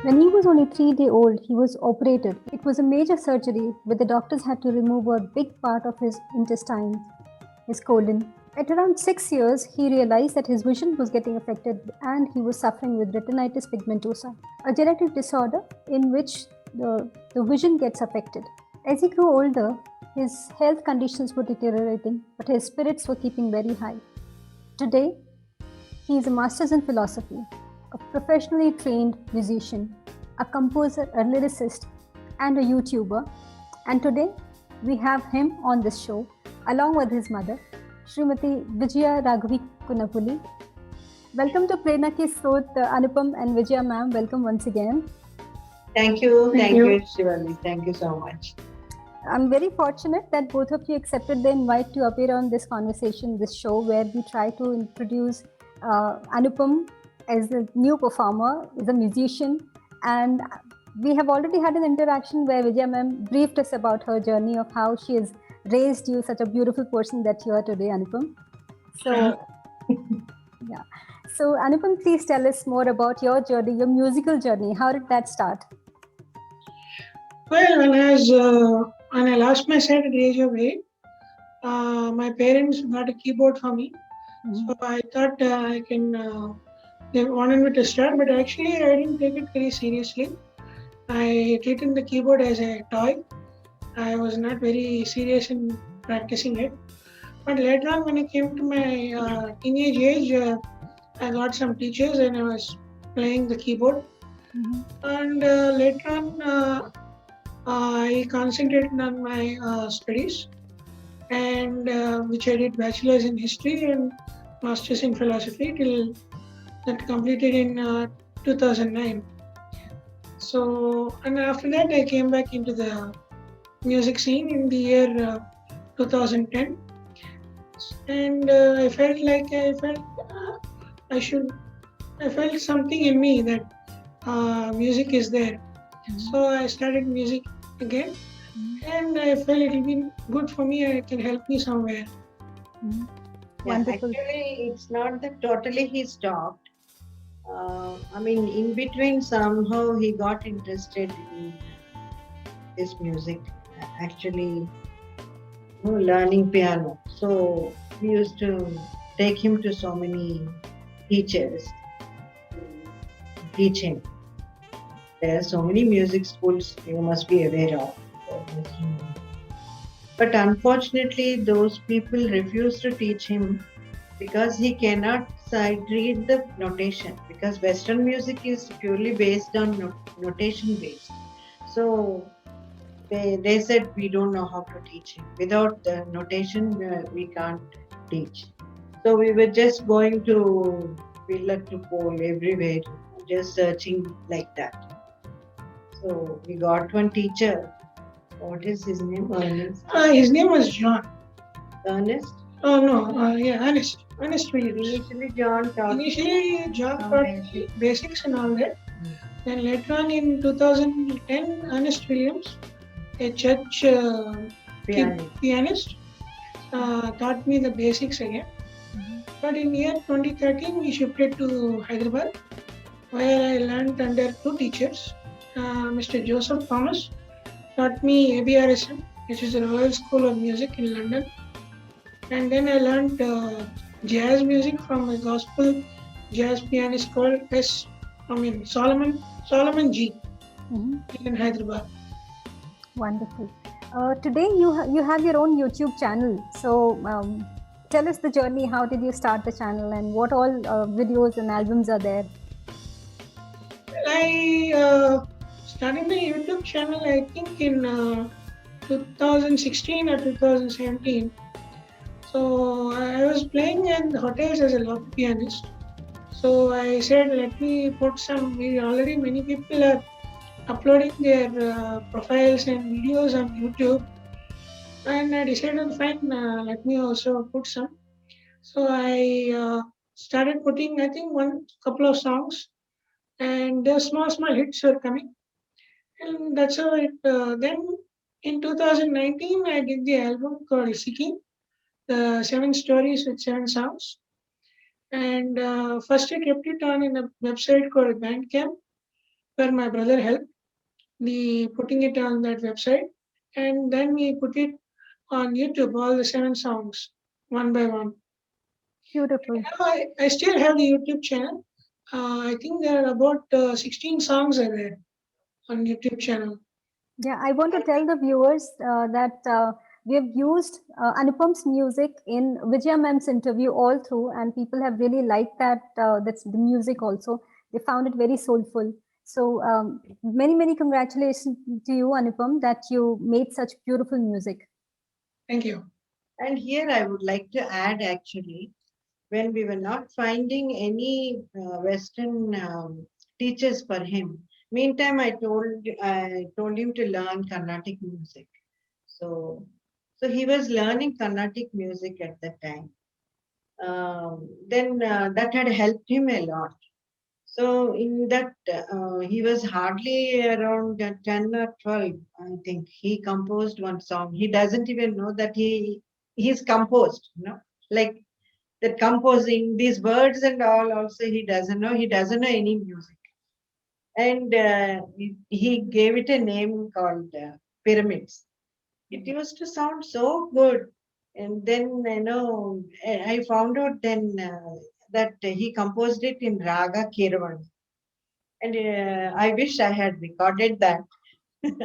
When he was only 3 days old, he was operated. It was a major surgery where the doctors had to remove a big part of his intestine, his colon. At around 6 years, he realized that his vision was getting affected and he was suffering with retinitis pigmentosa, a genetic disorder in which the vision gets affected. As he grew older, his health conditions were deteriorating, but his spirits were keeping very high. Today, he is a master's in philosophy, a professionally trained musician, a composer, a lyricist, and a YouTuber. And today, we have him on this show, along with his mother, Srimati Vijaya Raghvi Kunapuli. Welcome to Prerna Ke Srot, Anupam and Vijaya ma'am. Welcome once again. Thank you, Shivali. Thank you so much. I'm very fortunate that both of you accepted the invite to appear on this conversation, this show, where we try to introduce Anupam as a new performer, as a musician, and we have already had an interaction where Vijaya ma'am briefed us about her journey of how she has raised you such a beautiful person that you are today, Anupam. So, yeah. So, Anupam, please tell us more about your journey, your musical journey. How did that start? Well, when I lost my sight at the age of 8, my parents got a keyboard for me. Mm-hmm. So I thought they wanted me to start, but actually I didn't take it very seriously. I treated the keyboard as a toy. I was not very serious in practicing it. But later on, when I came to my teenage age, I got some teachers and I was playing the keyboard. Mm-hmm. And later on, I concentrated on my studies, and which I did bachelor's in history and master's in philosophy till that completed in 2009. So, and after that I came back into the music scene in the year 2010, and I felt something in me that music is there. Mm-hmm. So I started music again. Mm-hmm. And I felt it will be good for me. It can help me somewhere. Mm-hmm. Yeah, actually, it's not that totally he stopped. In between, somehow he got interested in this music. Actually, learning piano. So we used to take him to so many teachers to teach him. There are so many music schools you must be aware of. But unfortunately, those people refuse to teach him because he cannot sight read the notation, because Western music is purely based on notation based. So they said we don't know how to teach him. Without the notation, we can't teach. So we were just going to pillar to pole everywhere, just searching like that. So we got one teacher. What is his name? Ernest? His name was John. Ernest? Oh no, Ernest. Ernest Williams. Initially John taught basics and all that. Then later on in 2010, Ernest Williams, a church pianist, taught me the basics again. Mm-hmm. But in year 2013, we shifted to Hyderabad, where I learned under two teachers. Mr. Joseph Thomas taught me ABRSM, which is the Royal School of Music in London. And then I learned jazz music from a gospel jazz pianist called Solomon G. Mm-hmm. In Hyderabad. Wonderful. Today you have your own YouTube channel. So tell us the journey. How did you start the channel and what all videos and albums are there? I started my YouTube channel, I think, in 2016 or 2017. So I was playing in hotels as a local pianist. So I said, let me put already many people are uploading their profiles and videos on YouTube. And I decided, fine, let me also put some. So I started putting, I think, couple of songs. And the small hits were coming. And that's how it, then in 2019, I did the album called Seeking, the 7 stories with 7 songs. And first I kept it on in a website called Bandcamp. where my brother helped me putting it on that website, and then we put it on YouTube, all the 7 songs, one by one. Beautiful. Now I still have the YouTube channel. I think there are about 16 songs are there on YouTube channel. Yeah, I want to tell the viewers that we have used Anupam's music in Vijaya ma'am's interview all through, and people have really liked that. That's the music also. They found it very soulful. So many congratulations to you, Anupam, that you made such beautiful music. Thank you. And here I would like to add actually, when we were not finding any Western teachers for him, meantime I told him to learn Carnatic music. So he was learning Carnatic music at that time. Then that had helped him a lot. So in that, he was hardly around 10 or 12, I think. He composed one song. He doesn't even know that he's composed, like that composing these words and all. Also, he doesn't know. He doesn't know any music, and he gave it a name called Pyramids. It used to sound so good, and then I found out then that he composed it in Raga Kirvan. And I wish I had recorded that.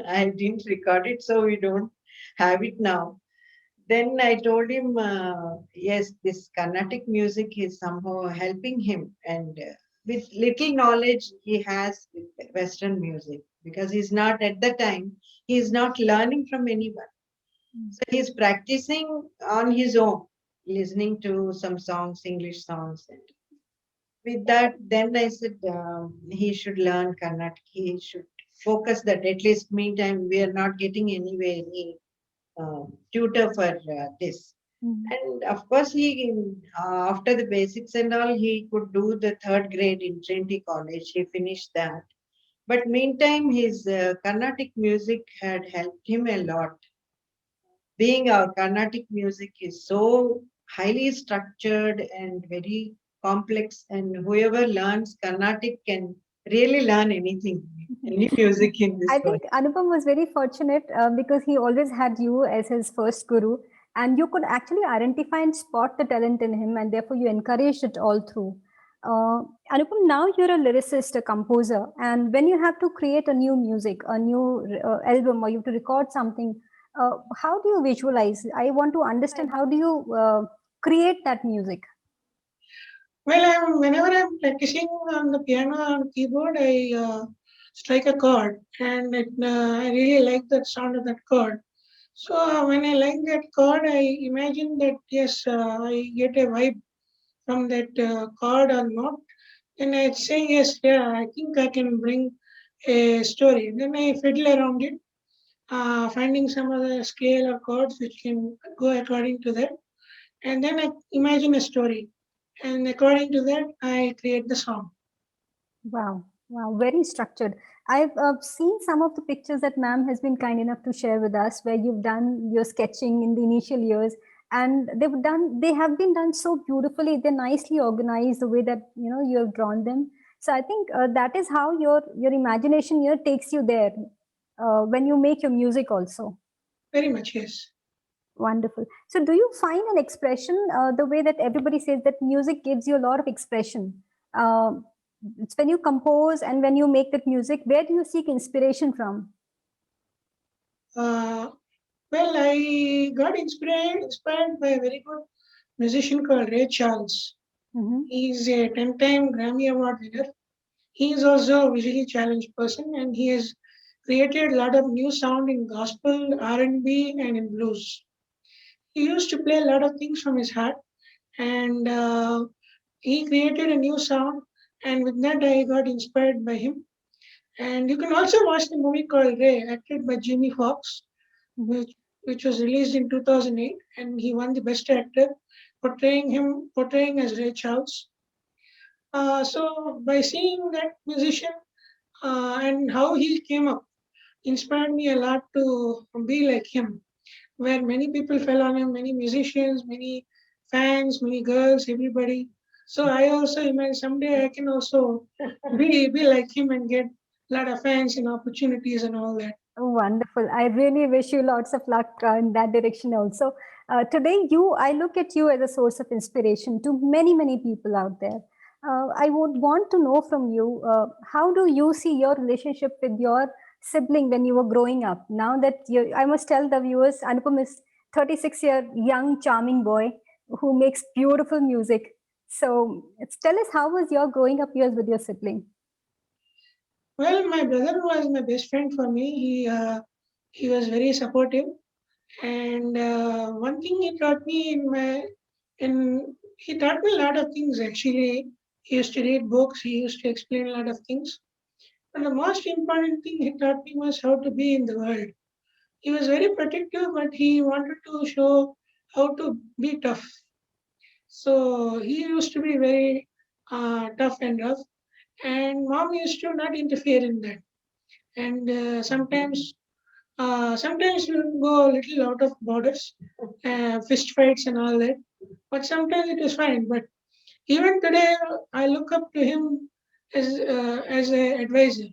I didn't record it, so we don't have it now. Then I told him, yes, this Carnatic music is somehow helping him, and with little knowledge he has with Western music, because he's not at the time, he's not learning from anyone. So he's practicing on his own, listening to some songs, English songs, and with that, then I said he should learn Karnataka. He should focus that. At least meantime, we are not getting anywhere any tutor for this. And of course, he after the basics and all, he could do the third grade in Trinity College. He finished that. But meantime, his Carnatic music had helped him a lot. Being our Carnatic music is so highly structured and very complex, and whoever learns Carnatic can really learn anything, any music in this I world. think Anupam was very fortunate because he always had you as his first guru, and you could actually identify and spot the talent in him, and therefore you encouraged it all through. Anupam, now you're a lyricist, a composer, and when you have to create a new music, a new album, or you have to record something, how do you visualize? I want to understand how do you create that music? Well, whenever I'm practicing on the piano and keyboard, I strike a chord, and I really like the sound of that chord. So when I like that chord, I imagine that yes, I get a vibe from that chord or note. Then I say yes, yeah, I think I can bring a story. Then I fiddle around it, finding some other scale or chords which can go according to that, and then I imagine a story, and according to that, I create the song. Wow, wow, very structured. I've seen some of the pictures that ma'am has been kind enough to share with us, where you've done your sketching in the initial years, and they have been done so beautifully. They're nicely organized the way that you have drawn them. So I think that is how your imagination here takes you there when you make your music also. Very much, yes. Wonderful. So, do you find an expression the way that everybody says that music gives you a lot of expression? It's when you compose and when you make that music, where do you seek inspiration from? Uh, well, I got inspired by a very good musician called Ray Charles. Mm-hmm. He's a 10-time Grammy Award winner. He is also a visually challenged person, and he has created a lot of new sound in gospel, R&B, and in blues. He used to play a lot of things from his heart, and he created a new sound. And with that, I got inspired by him. And you can also watch the movie called Ray, acted by Jimmy Fox, which was released in 2008, and he won the Best Actor, portraying as Ray Charles. So by seeing that musician and how he came up, inspired me a lot to be like him. Where many people fell on him, many musicians, many fans, many girls, everybody. So I also imagine someday I can also be like him and get lot of fans and opportunities and all that. Wonderful. I really wish you lots of luck in that direction also. Today, I look at you as a source of inspiration to many, many people out there. I would want to know from you, how do you see your relationship with your sibling when you were growing up? Now that I must tell the viewers, Anupam is 36-year young, charming boy who makes beautiful music. So tell us, how was your growing up years with your sibling? Well, my brother was my best friend for me. He was very supportive, and one thing he taught me a lot of things actually. He used to read books. He used to explain a lot of things. But the most important thing he taught me was how to be in the world. He was very protective, but he wanted to show how to be tough. So he used to be very tough and rough, and mom used to not interfere in that. And sometimes we would go a little out of borders, fist fights and all that. But sometimes it is fine. But even today, I look up to him as an advisor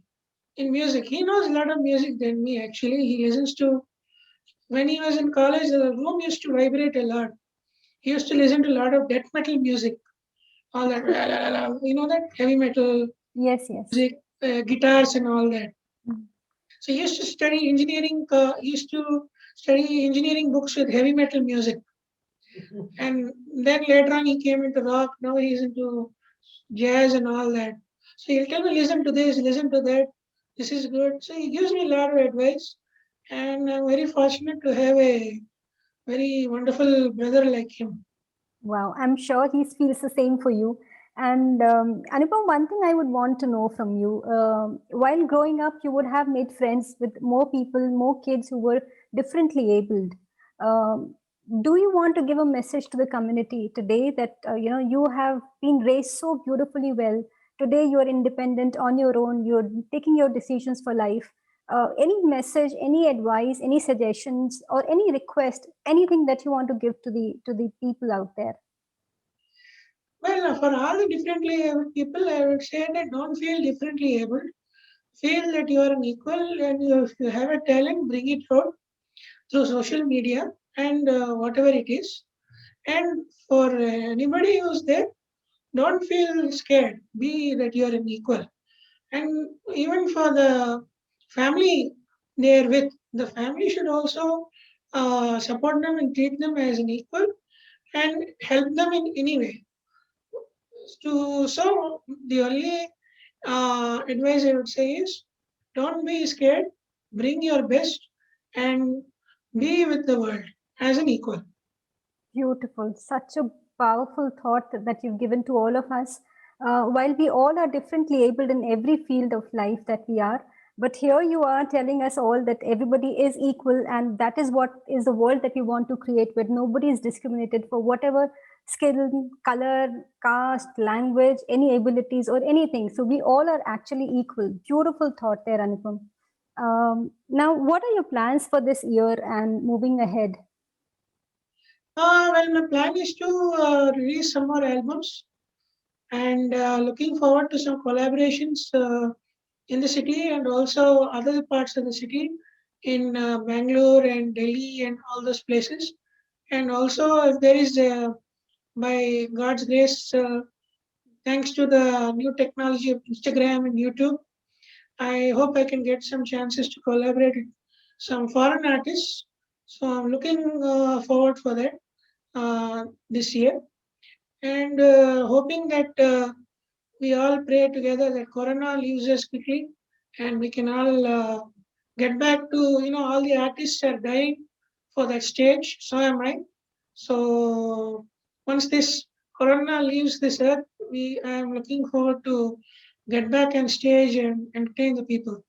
in music. He knows a lot of music than me. Actually, he listens to. When he was in college, the room used to vibrate a lot. He used to listen to a lot of death metal music, all that, that heavy metal Yes, yes. music, guitars and all that. Mm. So he used to study engineering. He used to study engineering books with heavy metal music, and then later on he came into rock. Now he's into jazz and all that. So he'll tell me, listen to this, listen to that. This is good. So he gives me a lot of advice, and I'm very fortunate to have a very wonderful brother like him. Wow, I'm sure he feels the same for you. And Anupam, one thing I would want to know from you, while growing up, you would have made friends with more people, more kids who were differently abled. Um, do you want to give a message to the community today that you have been raised so beautifully well? Today, you are independent on your own. You're taking your decisions for life. Any message, any advice, any suggestions, or any request, anything that you want to give to the people out there? Well, for all the differently abled people, I would say that don't feel differently able. Feel that you are an equal, and if you have a talent, bring it out through social media and whatever it is. And for anybody who's there, don't feel scared. Be that you are an equal. And even for the family they're with, the family should also support them and treat them as an equal and help them in any way. So the only advice I would say is don't be scared, bring your best, and be with the world as an equal. Beautiful. Such a powerful thought that you've given to all of us. While we all are differently abled in every field of life that we are, but here you are telling us all that everybody is equal, and that is what is the world that we want to create, where nobody is discriminated for whatever skill, color, caste, language, any abilities, or anything. So we all are actually equal. Beautiful thought there, Anupam. Now, what are your plans for this year and moving ahead? Well, my plan is to release some more albums and looking forward to some collaborations in the city and also other parts of the city in Bangalore and Delhi and all those places. And also, if there is, by God's grace, thanks to the new technology of Instagram and YouTube, I hope I can get some chances to collaborate with some foreign artists. So I'm looking forward for that this year and hoping that we all pray together that Corona leaves us quickly and we can all get back to, all the artists are dying for that stage. So am I. So once this Corona leaves this earth, I am looking forward to get back on stage and entertain the people.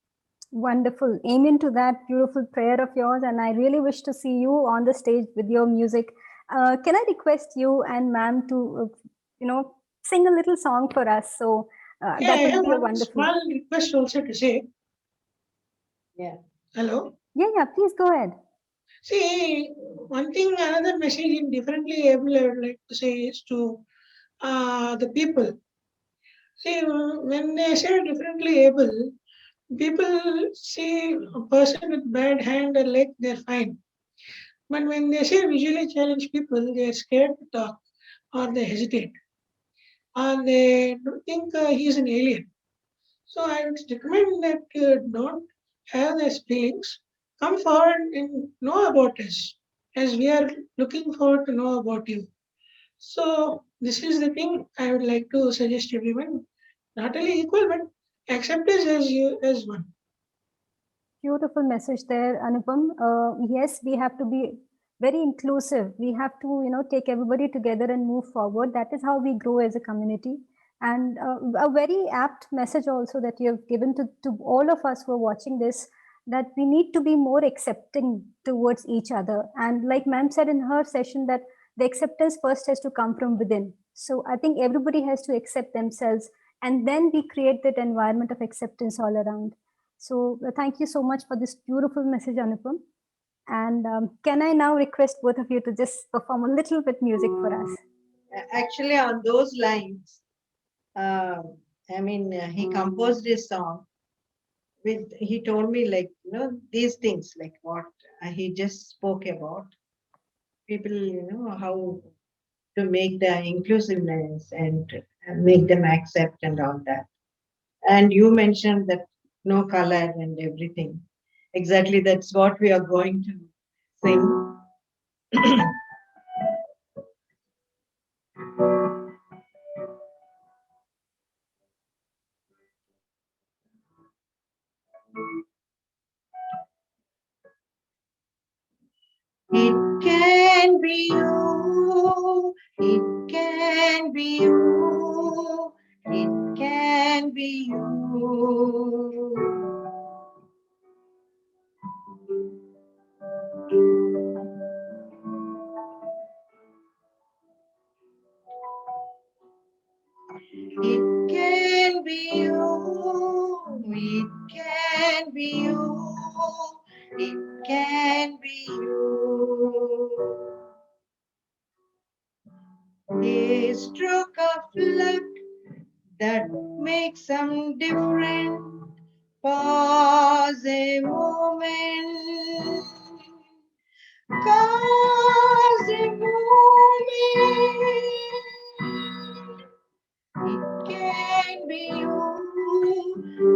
Wonderful. Amen to that beautiful prayer of yours. And I really wish to see you on the stage with your music. Can I request you and ma'am to, sing a little song for us? So Yeah, that I would have be a one wonderful. small request also to say. Yeah. Hello. Yeah, please go ahead. See, one thing, another message in differently able I would like to say is to the people. See, when they say differently able, People see a person with bad hand or leg, they're fine. But when they say visually challenged people, they're scared to talk, or they hesitate, or they think he's an alien. So I would recommend that don't have these feelings. Come forward and know about us, as we are looking forward to know about you. So this is the thing I would like to suggest everyone. Not only equal, but accept us as you as one. Beautiful message there, Anupam. Yes, we have to be very inclusive. We have to, take everybody together and move forward. That is how we grow as a community. And a very apt message also that you have given to all of us who are watching this, that we need to be more accepting towards each other. And like ma'am said in her session, that the acceptance first has to come from within. So I think everybody has to accept themselves, and then we create that environment of acceptance all around. So thank you so much for this beautiful message, Anupam. And can I now request both of you to just perform a little bit music for us? Actually, on those lines, uh, he composed his song with, he told me, like, these things, like what he just spoke about. People, how to make the inclusiveness and make them accept and all that. And you mentioned that no color and everything. Exactly, that's what we are going to sing. It can be you, it can be you, it can be you. It can be you, it can be you, it can be you. A stroke of luck that makes some difference. Pause a moment. Pause a moment. It can be you.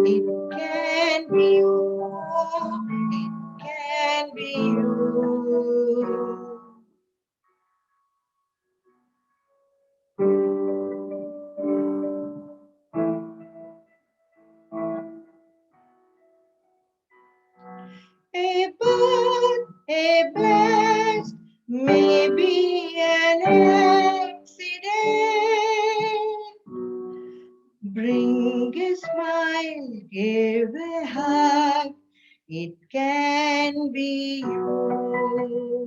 It can be you. It can be you. A bird, a blast, maybe an accident. Bring a smile, give a hug. It can be you.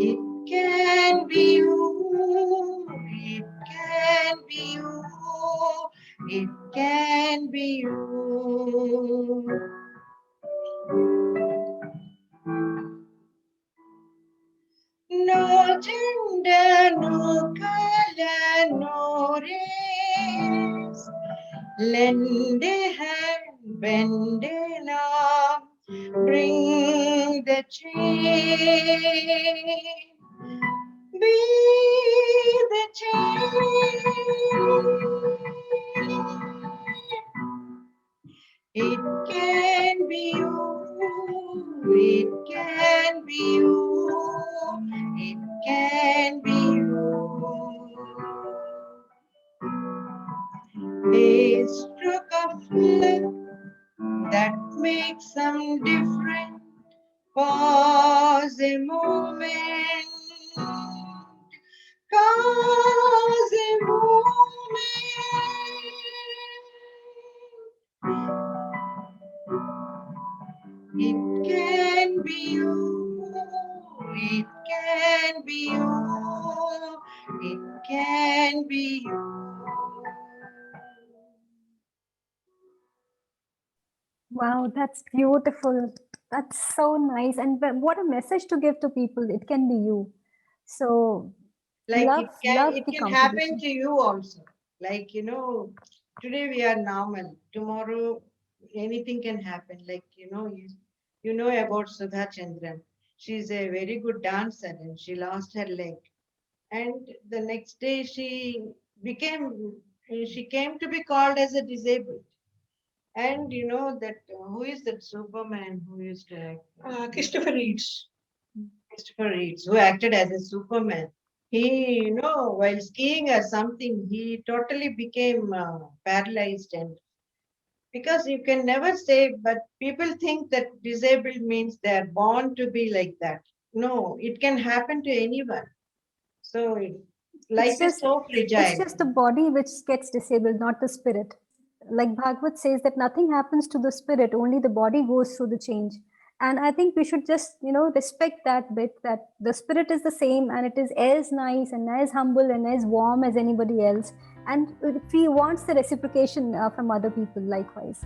It can be you. It can be you. It can be you. No gender, no color, no race. Lend a hand, bend an arm, bring the change. Be the change. It can be you. It can be you. It can be you. A stroke of luck that makes some difference. Pause a moment. Pause a moment. It can be you. It can be you. It can be you. Wow, that's beautiful. That's so nice. And what a message to give to people. It can be you. So Like love, love it the can happen contribution. to you also. Like, today we are normal. Tomorrow anything can happen. Like, you know about Sudha Chandran. She's a very good dancer and she lost her leg. And the next day became, she came to be called as a disabled. And you know that who is that Superman who used to act? Christopher Reeves. Christopher Reeves, who acted as a Superman. He, while skiing or something, he totally became paralyzed. And because you can never say, but people think that disabled means they're born to be like that. No, it can happen to anyone. So It's life is just so it's fragile. just the body which gets disabled, not the spirit. Like Bhagavad says that nothing happens to the spirit, only the body goes through the change. And I think we should just, respect that bit, that the spirit is the same and it is as nice and as humble and as warm as anybody else. And if he wants the reciprocation from other people likewise.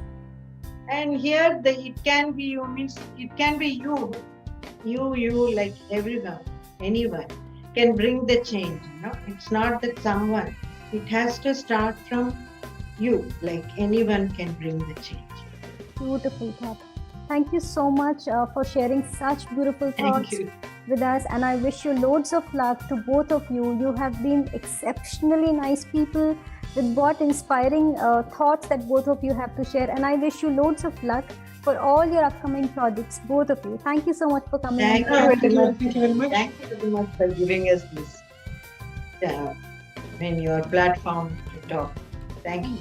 And here it can be you, means it can be you like everyone, anyone can bring the change. It's not that someone, it has to start from you, like anyone can bring the change. Beautiful thought. Thank you so much for sharing such beautiful thoughts with us, and I wish you loads of luck to both of you. You have been exceptionally nice people with what inspiring thoughts that both of you have to share, and I wish you loads of luck for all your upcoming projects, both of you. Thank you so much for coming. Thank you very much. Thank you very much. Thank you very much for giving us this in your platform to talk. Thank you.